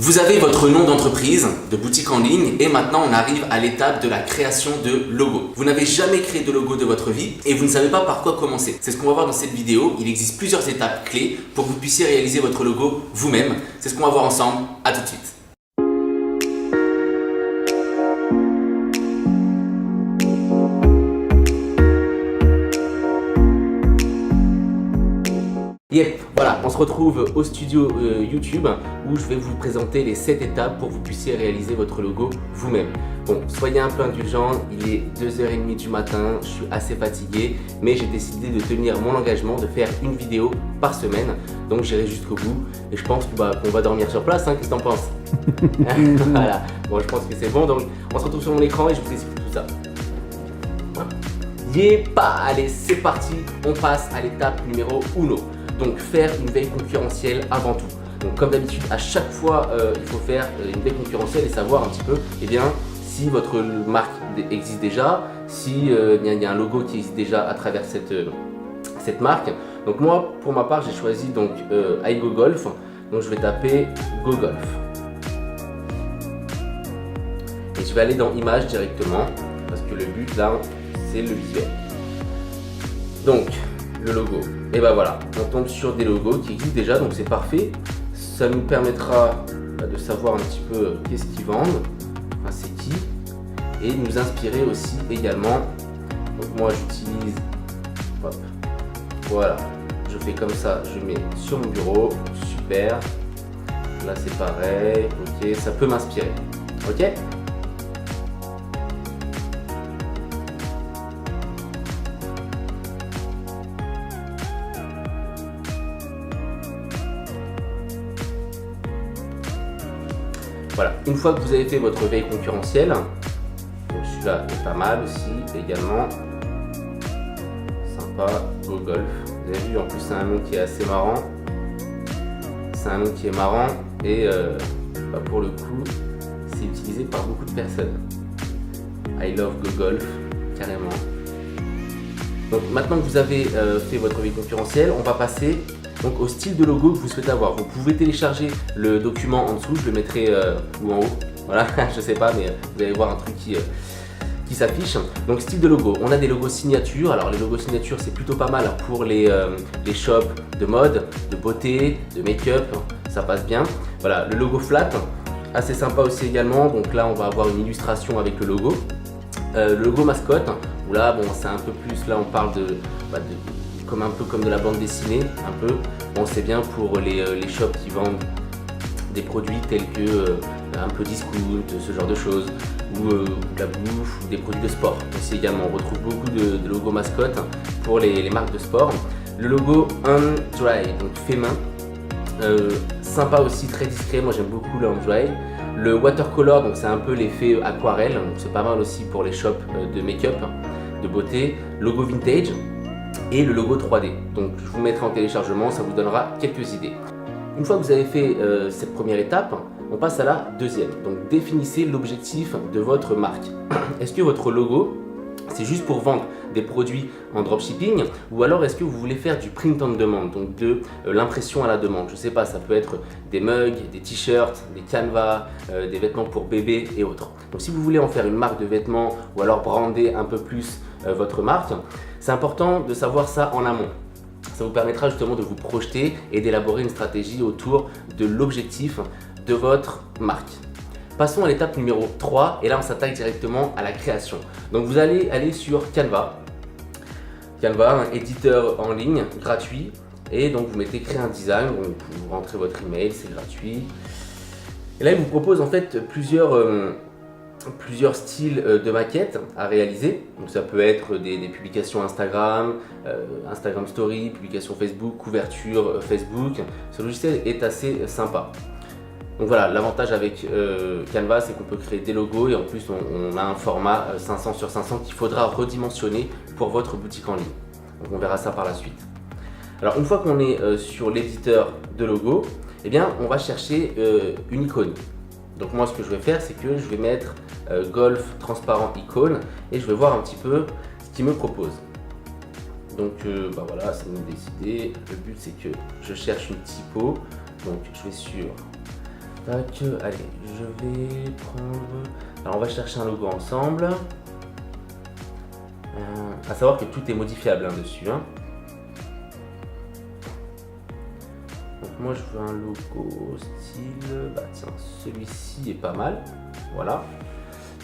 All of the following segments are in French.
Vous avez votre nom d'entreprise, de boutique en ligne et maintenant on arrive à l'étape de la création de logo. Vous n'avez jamais créé de logo de votre vie et vous ne savez pas par quoi commencer. C'est ce qu'on va voir dans cette vidéo. Il existe plusieurs étapes clés pour que vous puissiez réaliser votre logo vous-même. C'est ce qu'on va voir ensemble. À tout de suite. Yep, voilà, on se retrouve au studio YouTube où je vais vous présenter les 7 étapes pour que vous puissiez réaliser votre logo vous-même. Bon, soyez un peu indulgents, il est 2h30 du matin, je suis assez fatigué, mais j'ai décidé de tenir mon engagement de faire une vidéo par semaine. Donc j'irai jusqu'au bout et je pense qu'on va dormir sur place, hein, qu'est-ce que t'en penses? Voilà, bon je pense que c'est bon, donc on se retrouve sur mon écran et je vous explique tout ça. Voilà. Allez, c'est parti, on passe à l'étape numéro 1. Donc faire une veille concurrentielle avant tout. Donc comme d'habitude, à chaque fois, il faut faire une veille concurrentielle et savoir un petit peu si votre marque existe déjà, si il y a un logo qui existe déjà à travers cette marque. Donc moi, pour ma part, j'ai choisi donc iGoGolf. Donc je vais taper GoGolf. Et je vais aller dans Images directement parce que le but là, c'est le visuel. Donc le logo, et ben voilà, on tombe sur des logos qui existent déjà, donc c'est parfait. Ça nous permettra de savoir un petit peu qu'est-ce qu'ils vendent, enfin, c'est qui, et nous inspirer aussi également. Donc moi j'utilise, hop, voilà, je fais comme ça, je mets sur mon bureau, super. Là c'est pareil, ok, ça peut m'inspirer, ok. Voilà, une fois que vous avez fait votre veille concurrentielle, donc celui-là est pas mal aussi également, sympa, GoGolf. Vous avez vu, en plus c'est un nom qui est assez marrant, c'est un nom qui est marrant et pour le coup c'est utilisé par beaucoup de personnes. I love GoGolf, carrément. Donc maintenant que vous avez fait votre veille concurrentielle, on va passer donc au style de logo que vous souhaitez avoir. Vous pouvez télécharger le document en dessous, je le mettrai ou en haut, voilà, je sais pas, mais vous allez voir un truc qui s'affiche. Donc style de logo, on a des logos signature. Alors les logos signature c'est plutôt pas mal pour les shops de mode, de beauté, de make-up, ça passe bien. Voilà, le logo flat, assez sympa aussi également. Donc là on va avoir une illustration avec le logo. Le logo mascotte, où là bon c'est un peu plus, là on parle un peu comme de la bande dessinée, un peu. Bon, c'est bien pour les shops qui vendent des produits tels que un peu discount, ce genre de choses, ou de la bouffe, ou des produits de sport. Aussi également, on retrouve beaucoup de logos mascottes pour les marques de sport. Le logo on dry, donc fait main, sympa aussi, très discret. Moi j'aime beaucoup le on dry. Le watercolor, donc c'est un peu l'effet aquarelle, donc c'est pas mal aussi pour les shops de make-up, de beauté. Logo vintage. Et le logo 3D. Donc je vous mettrai en téléchargement, ça vous donnera quelques idées. Une fois que vous avez fait cette première étape, on passe à la deuxième. Donc définissez l'objectif de votre marque. Est-ce que votre logo, c'est juste pour vendre des produits en dropshipping ou alors est-ce que vous voulez faire du print on demand, donc de l'impression à la demande? Je sais pas, ça peut être des mugs, des t-shirts, des canevas, des vêtements pour bébés et autres. Donc si vous voulez en faire une marque de vêtements ou alors brander un peu plus votre marque, c'est important de savoir ça en amont. Ça vous permettra justement de vous projeter et d'élaborer une stratégie autour de l'objectif de votre marque. Passons à l'étape numéro 3 et là on s'attaque directement à la création. Donc vous allez aller sur Canva. Canva, un éditeur en ligne gratuit, et donc vous mettez créer un design, donc vous rentrez votre email, c'est gratuit. Et là il vous propose en fait plusieurs styles de maquettes à réaliser. Donc ça peut être des publications Instagram, Instagram Story, publications Facebook, couverture Facebook. Ce logiciel est assez sympa. Donc voilà, l'avantage avec Canva, c'est qu'on peut créer des logos et en plus on a un format 500 sur 500 qu'il faudra redimensionner pour votre boutique en ligne. Donc on verra ça par la suite. Alors une fois qu'on est sur l'éditeur de logo, eh bien on va chercher une icône. Donc moi ce que je vais faire, c'est que je vais mettre Golf transparent icône et je vais voir un petit peu ce qu'il me propose. Donc voilà, ça m'a décidé. Le but c'est que je cherche une typo. Donc je vais sur Tac, allez, je vais prendre... Alors on va chercher un logo ensemble. À savoir que tout est modifiable dessus. Hein. Donc moi je veux un logo style... Bah tiens, celui-ci est pas mal. Voilà.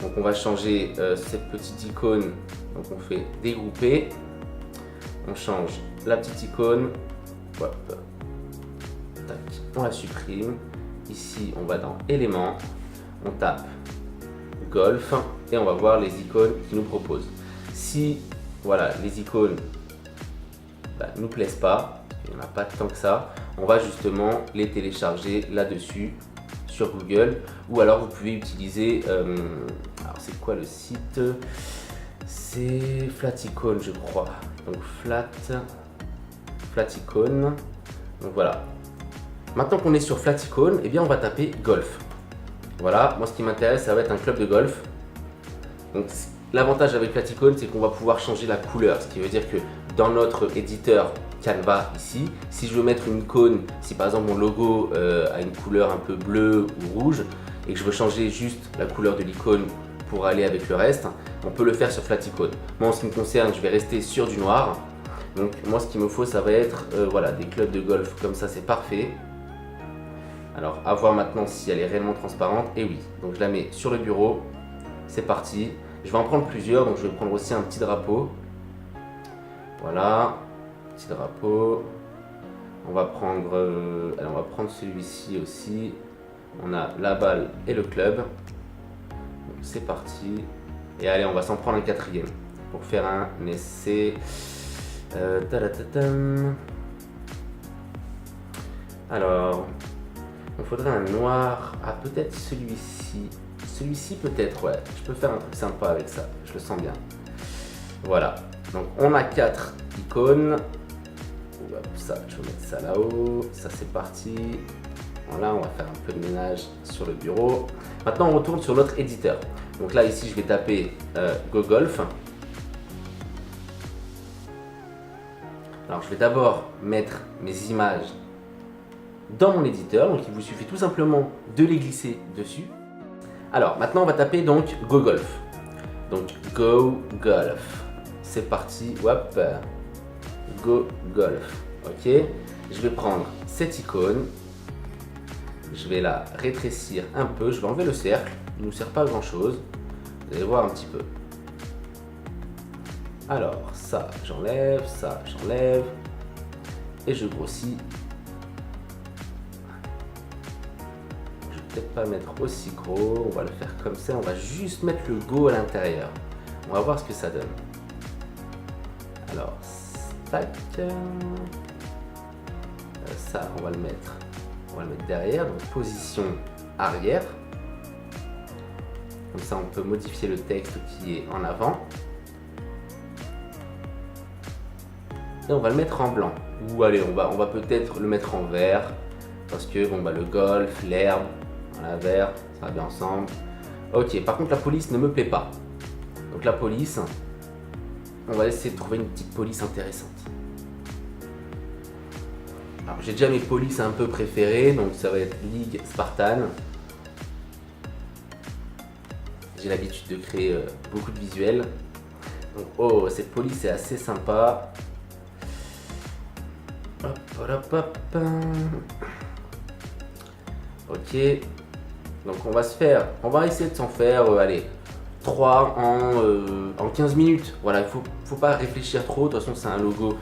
Donc on va changer cette petite icône. Donc on fait dégrouper. On change la petite icône. Hop. Tac, on la supprime. Ici, on va dans éléments, on tape golf et on va voir les icônes qu'il nous propose. Si voilà, les icônes nous plaisent pas, il n'y en a pas tant que ça, on va justement les télécharger là-dessus sur Google ou alors vous pouvez utiliser, alors c'est quoi le site? C'est Flaticone je crois, donc Flaticone, donc voilà. Maintenant qu'on est sur Flaticone, eh bien on va taper golf. Voilà, moi ce qui m'intéresse, ça va être un club de golf. Donc l'avantage avec Flaticone, c'est qu'on va pouvoir changer la couleur. Ce qui veut dire que dans notre éditeur Canva ici, si je veux mettre une icône, si par exemple mon logo a une couleur un peu bleue ou rouge, et que je veux changer juste la couleur de l'icône pour aller avec le reste, on peut le faire sur Flaticone. Moi en ce qui me concerne, je vais rester sur du noir. Donc moi ce qu'il me faut, ça va être voilà, des clubs de golf comme ça, c'est parfait. Alors, à voir maintenant si elle est réellement transparente. Et oui, donc je la mets sur le bureau. C'est parti. Je vais en prendre plusieurs, donc je vais prendre aussi un petit drapeau. Voilà, petit drapeau. On va prendre, allez, on va prendre celui-ci aussi. On a la balle et le club. C'est parti. Et allez, on va s'en prendre un quatrième pour faire un essai. Alors... il faudrait un noir, peut-être celui-ci. Celui-ci peut-être, ouais. Je peux faire un truc sympa avec ça, je le sens bien. Voilà, donc on a 4 icônes. Hop, ça, je vais mettre ça là-haut. Ça c'est parti. Voilà, on va faire un peu de ménage sur le bureau. Maintenant on retourne sur notre éditeur. Donc là ici je vais taper Go Golf. Alors je vais d'abord mettre mes images dans mon éditeur, donc il vous suffit tout simplement de les glisser dessus. Alors maintenant on va taper donc Go Golf. Donc Go Golf. C'est parti, hop, Go Golf. Ok, je vais prendre cette icône, je vais la rétrécir un peu, je vais enlever le cercle, il ne nous sert pas à grand chose. Vous allez voir un petit peu. Alors ça j'enlève, et je grossis. Peut-être pas mettre aussi gros, on va le faire comme ça, on va juste mettre le Go à l'intérieur. On va voir ce que ça donne. Alors, tac, ça on va le mettre derrière, donc position arrière. Comme ça on peut modifier le texte qui est en avant. Et on va le mettre en blanc. Ou allez, on va peut-être le mettre en vert, parce que bon le golf, l'herbe, la vert, ça va bien ensemble. Ok, par contre la police ne me plaît pas. Donc la police, on va essayer de trouver une petite police intéressante. Alors j'ai déjà mes polices un peu préférées, donc ça va être Ligue Spartan. J'ai l'habitude de créer beaucoup de visuels. Donc oh, cette police est assez sympa. Hop, hop, hop. Ok. Donc on va essayer de s'en faire, allez, 3 en 15 minutes. Voilà, il faut pas réfléchir trop, de toute façon c'est un logo.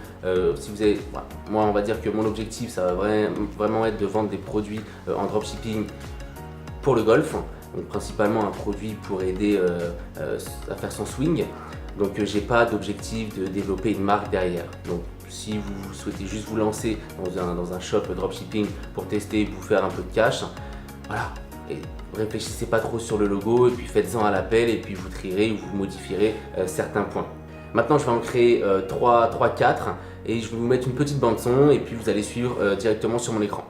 Si vous avez, voilà, moi on va dire que mon objectif ça va vraiment être de vendre des produits en dropshipping pour le golf. Donc principalement un produit pour aider à faire son swing. Donc j'ai pas d'objectif de développer une marque derrière. Donc si vous souhaitez juste vous lancer dans un shop dropshipping pour tester, vous faire un peu de cash, voilà. Et réfléchissez pas trop sur le logo et puis faites-en à l'appel et puis vous trierez ou vous modifierez certains points. Maintenant je vais en créer 3-4 et je vais vous mettre une petite bande son et puis vous allez suivre directement sur mon écran.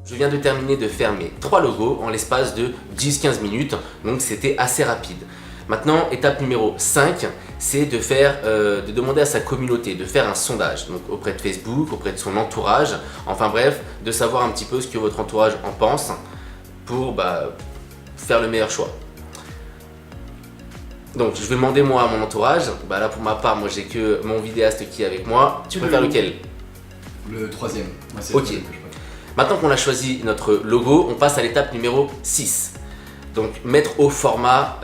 Je viens de terminer de faire mes 3 logos en l'espace de 10-15 minutes, donc c'était assez rapide. Maintenant, étape numéro 5, c'est de demander à sa communauté, de faire un sondage, donc auprès de Facebook, auprès de son entourage, enfin bref, de savoir un petit peu ce que votre entourage en pense pour faire le meilleur choix. Donc je vais demander moi à mon entourage, là pour ma part, moi j'ai que mon vidéaste qui est avec moi. Tu préfères lequel? Le troisième. Moi, c'est ok. le troisième que je préfère. Maintenant qu'on a choisi notre logo, on passe à l'étape numéro 6. Donc mettre au format,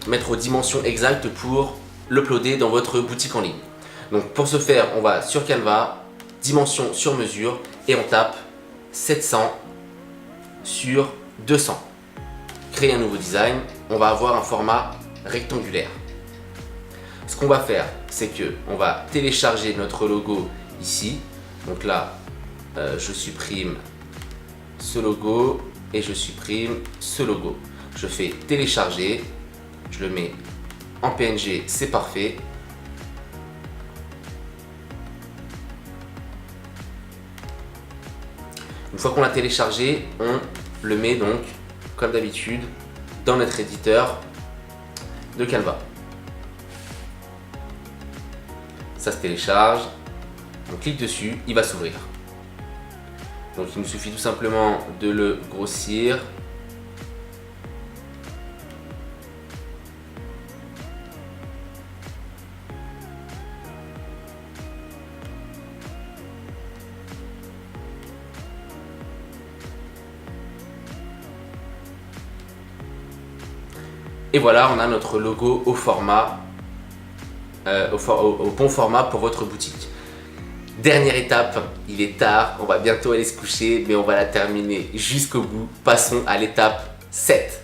mettre aux dimensions exactes pour l'uploader dans votre boutique en ligne. Donc pour ce faire, on va sur Canva, dimension sur mesure et on tape 700 sur 200. Créer un nouveau design, on va avoir un format rectangulaire. Ce qu'on va faire, c'est que on va télécharger notre logo ici. Donc là, je supprime ce logo et je supprime ce logo. Je fais télécharger, je le mets en PNG, c'est parfait. Une fois qu'on l'a téléchargé, on le met donc, comme d'habitude, dans notre éditeur de Canva. Ça se télécharge, on clique dessus, il va s'ouvrir. Donc il nous suffit tout simplement de le grossir. Et voilà, on a notre logo au format, au bon format pour votre boutique. Dernière étape, il est tard, on va bientôt aller se coucher, mais on va la terminer jusqu'au bout. Passons à l'étape 7.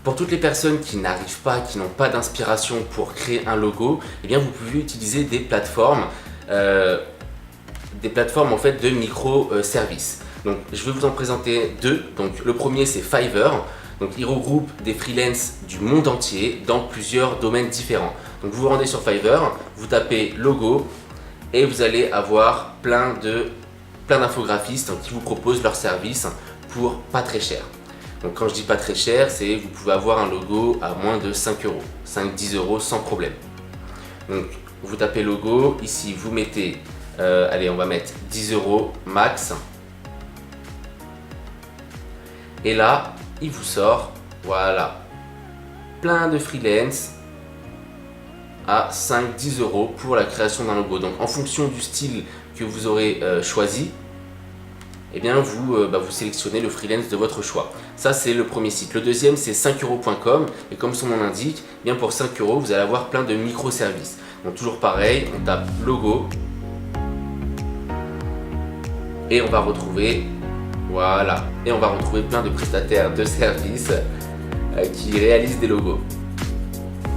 Pour toutes les personnes qui n'arrivent pas, qui n'ont pas d'inspiration pour créer un logo, eh bien vous pouvez utiliser des plateformes en fait de microservices. Donc je vais vous en présenter deux. Donc le premier c'est Fiverr. Donc il regroupe des freelances du monde entier dans plusieurs domaines différents. Donc vous vous rendez sur Fiverr, vous tapez logo et vous allez avoir plein d'infographistes qui vous proposent leurs services pour pas très cher. Donc quand je dis pas très cher, c'est vous pouvez avoir un logo à moins de 5 euros, 5-10 euros sans problème. Donc vous tapez logo, ici vous mettez, allez on va mettre 10 euros max. Et là, il vous sort, voilà, plein de freelance à 5-10 euros pour la création d'un logo. Donc en fonction du style que vous aurez choisi, eh bien vous sélectionnez le freelance de votre choix. Ça c'est le premier site. Le deuxième c'est 5euros.com et comme son nom l'indique, eh bien pour 5 euros vous allez avoir plein de microservices. Donc toujours pareil, on tape logo et on va retrouver, voilà, et on va retrouver plein de prestataires de services qui réalisent des logos.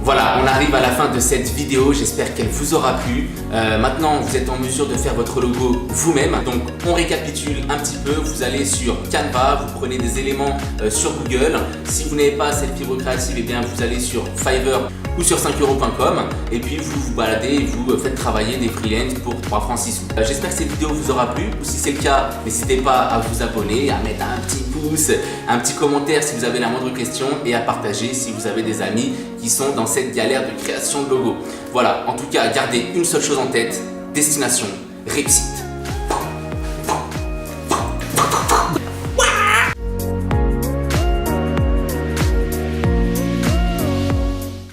Voilà, on arrive à la fin de cette vidéo, j'espère qu'elle vous aura plu. Maintenant, vous êtes en mesure de faire votre logo vous-même. Donc, on récapitule un petit peu. Vous allez sur Canva, vous prenez des éléments sur Google. Si vous n'avez pas cette fibre créative, eh bien, vous allez sur Fiverr ou sur 5euros.com et puis vous vous baladez et vous faites travailler des freelances pour 3 francs 6 sous. J'espère que cette vidéo vous aura plu. Ou si c'est le cas, n'hésitez pas à vous abonner, à mettre un petit pouce, un petit commentaire si vous avez la moindre question et à partager si vous avez des amis qui sont dans cette galère de création de logo. Voilà, en tout cas, gardez une seule chose en tête, destination réussite.